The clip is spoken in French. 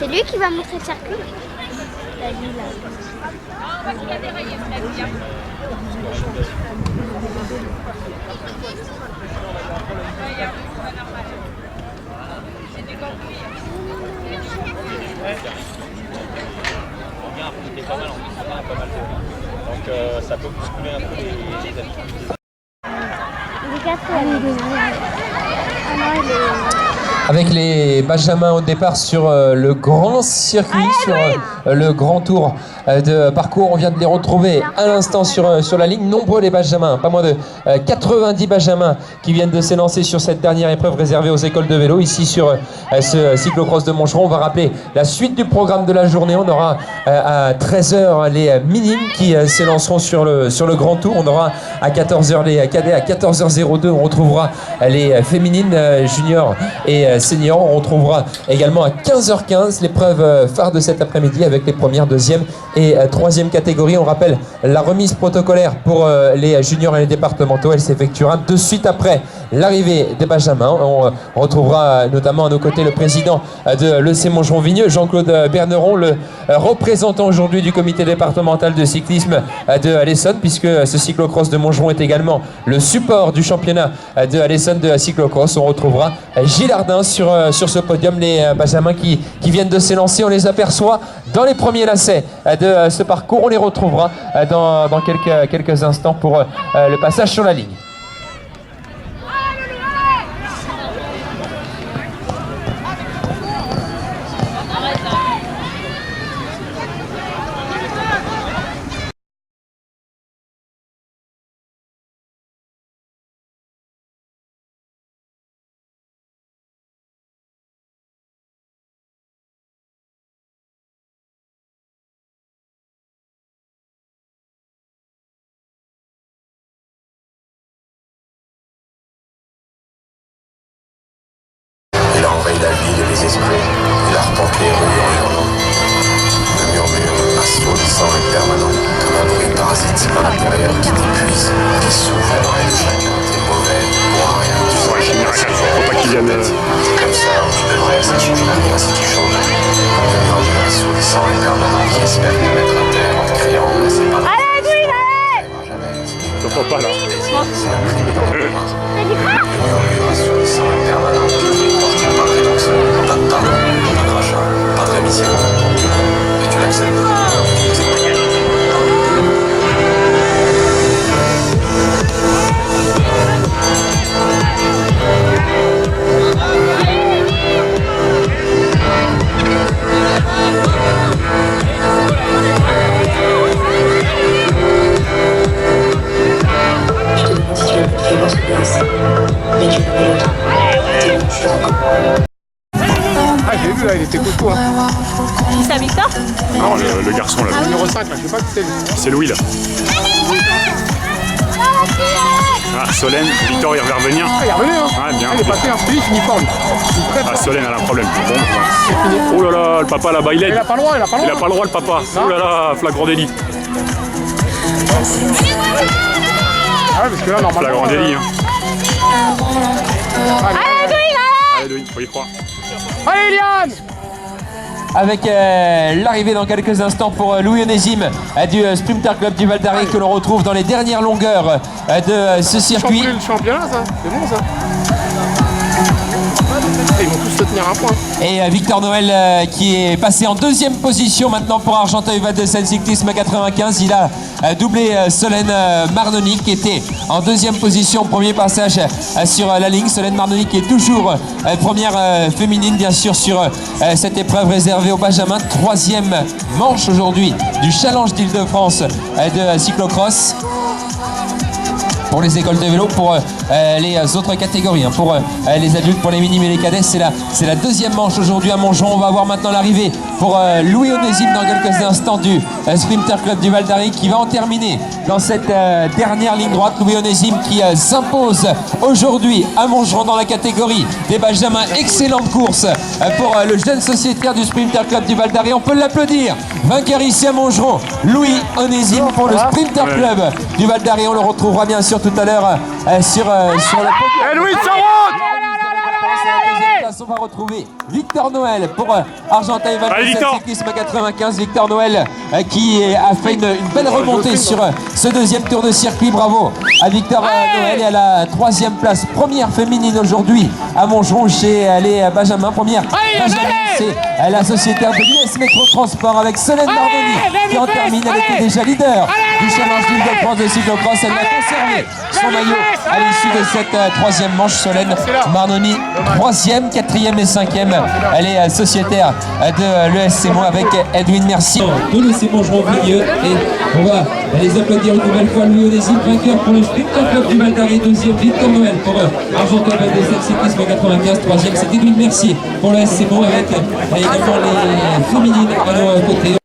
C'est lui qui va montrer le circuit. Donc ça peut bousculer un peu les habitudes. Avec les Benjamins au départ sur le grand circuit, sur le grand tour de parcours. On vient de les retrouver à l'instant sur la ligne. Nombreux les Benjamins, pas moins de 90 Benjamins qui viennent de s'élancer sur cette dernière épreuve réservée aux écoles de vélo. Ici sur ce cyclocross de Montgeron, on va rappeler la suite du programme de la journée. On aura à 13h les minimes qui s'élanceront sur le grand tour. On aura à 14h les cadets, à 14h02 on retrouvera les féminines juniors et seniors. On retrouvera également à 15h15 l'épreuve phare de cet après-midi avec les premières, deuxième et troisième catégories. On rappelle la remise protocolaire pour les juniors et les départementaux. Elle s'effectuera de suite après l'arrivée des Benjamins. On retrouvera notamment à nos côtés le président de l'EC Montgeron-Vigneux, Jean-Claude Berneron, le représentant aujourd'hui du comité départemental de cyclisme de l'Essonne, puisque ce cyclocross de Montgeron est également le support du championnat de l'Essonne de cyclocross. On retrouvera Gilles Ardin sur ce podium. Les Benjamins qui viennent de s'élancer, on les aperçoit dans les premiers lacets de ce parcours. On les retrouvera dans quelques instants pour le passage sur la ligne. Il a envahi la ville et les esprits, il a retenté les rues en hurlant. Le murmure, assourdissant et permanent, comme un bruit parasite à l'intérieur qui t'épuise, qui souffle dans l'œil de chacun. T'es mauvais, pour rien, tu sais rien, faut pas qu'il vienne. C'est comme ça, tu devrais, ça ne change rien si tu changes. Le murmure assourdissant et permanent qui espère te mettre à terre en te criant, mais c'est pas là. Allez, Edwin, allez! Je comprends pas là. Le murmure assourdissant et permanent. Pas de rédemption, pas de pardon, pas de rachat, pas de rémission. Et tu l'acceptes. Je te demande si tu as compris lorsque tu es ici. Mais tu n'as pas le temps. T'es bon, je suis encore. Ah, j'ai vu là, il était costaud. Hein. C'est à Victor? Non, le garçon là. Le numéro 5, là, je sais pas qui c'est lui. C'est Louis là. Ah, Solène, Victor il va revenir. Ah, il est revenu, hein. Ah, bien. Il est passé un flic uniforme. Ah, Solène elle a un problème. Bon. Oh là là, le papa là-bas, il aide. Il a pas le droit, il a pas le droit. Il a pas le droit, le papa. Oh là là, flagrant délit. Ah ouais, parce que là, normalement... Flagrant délit, hein. Allez, Edwin, Allez, Louis, faut y croire. allez, Eliane! Avec l'arrivée dans quelques instants pour Louis Onésime du Sprinter Club du Val d'Arrée que l'on retrouve dans les dernières longueurs de ce circuit. Le championnat, ça. C'est bon, ça. Ils vont tous se tenir un point. Et Victor Noël qui est passé en deuxième position maintenant pour Argenteuil-Val de Seine Cyclisme 95. Il a doublé Solène Marnoni qui était en deuxième position, premier passage sur la ligne. Solène Marnoni qui est toujours première féminine bien sûr sur cette épreuve réservée au Benjamin. Troisième manche aujourd'hui du Challenge d'Île-de-France de cyclocross. Pour les écoles de vélo, pour les autres catégories, hein, pour les adultes, pour les minimes et les cadets, c'est la deuxième manche aujourd'hui à Montgeron. On va voir maintenant l'arrivée pour Louis Onésime dans quelques instants du Sprinter Club du Val d'Arrée qui va en terminer dans cette dernière ligne droite. Louis Onésime qui s'impose aujourd'hui à Montgeron dans la catégorie des Benjamins. Excellente course pour le jeune sociétaire du Sprinter Club du Val d'Arrée. On peut l'applaudir. Vainqueur ici à Montgeron, Louis Onésime pour le Sprinter Club du Val d'Arrée. On le retrouvera bien sûr tout à l'heure sur le podium. Eh Louis, ça place, on va retrouver Victor Noël pour Argenteuil Allez, Victor. Cyclisme 95. Victor Noël qui a fait une belle remontée sur ce deuxième tour de circuit. Bravo à Victor Noël et à la 3e place. Première féminine aujourd'hui à Montgeron chez les Benjamin. Première Benjamin, c'est la sociétaire de l'US Métro Transport avec Solène Nardoni qui en termine. Elle était déjà leader du Challenge d'Île-de-France de cyclocross. Elle a conservé son maillot à l'issue de cette 3e manche. Solène Nardoni 3e, 4e et 5e. Elle est sociétaire de l'ESC Mo avec Edwin Merci. De l'ESC Montgeron au milieu et on va les applaudir une nouvelle fois. Louis Onésime, vainqueur pour le Sprinter Club du Val d'Arrée. 2e, Victor Noël pour Argenteuil Cyclisme 95. 3e, c'est Edwin Mercier pour l'ESC Mo avec également les féminines à nos côtés.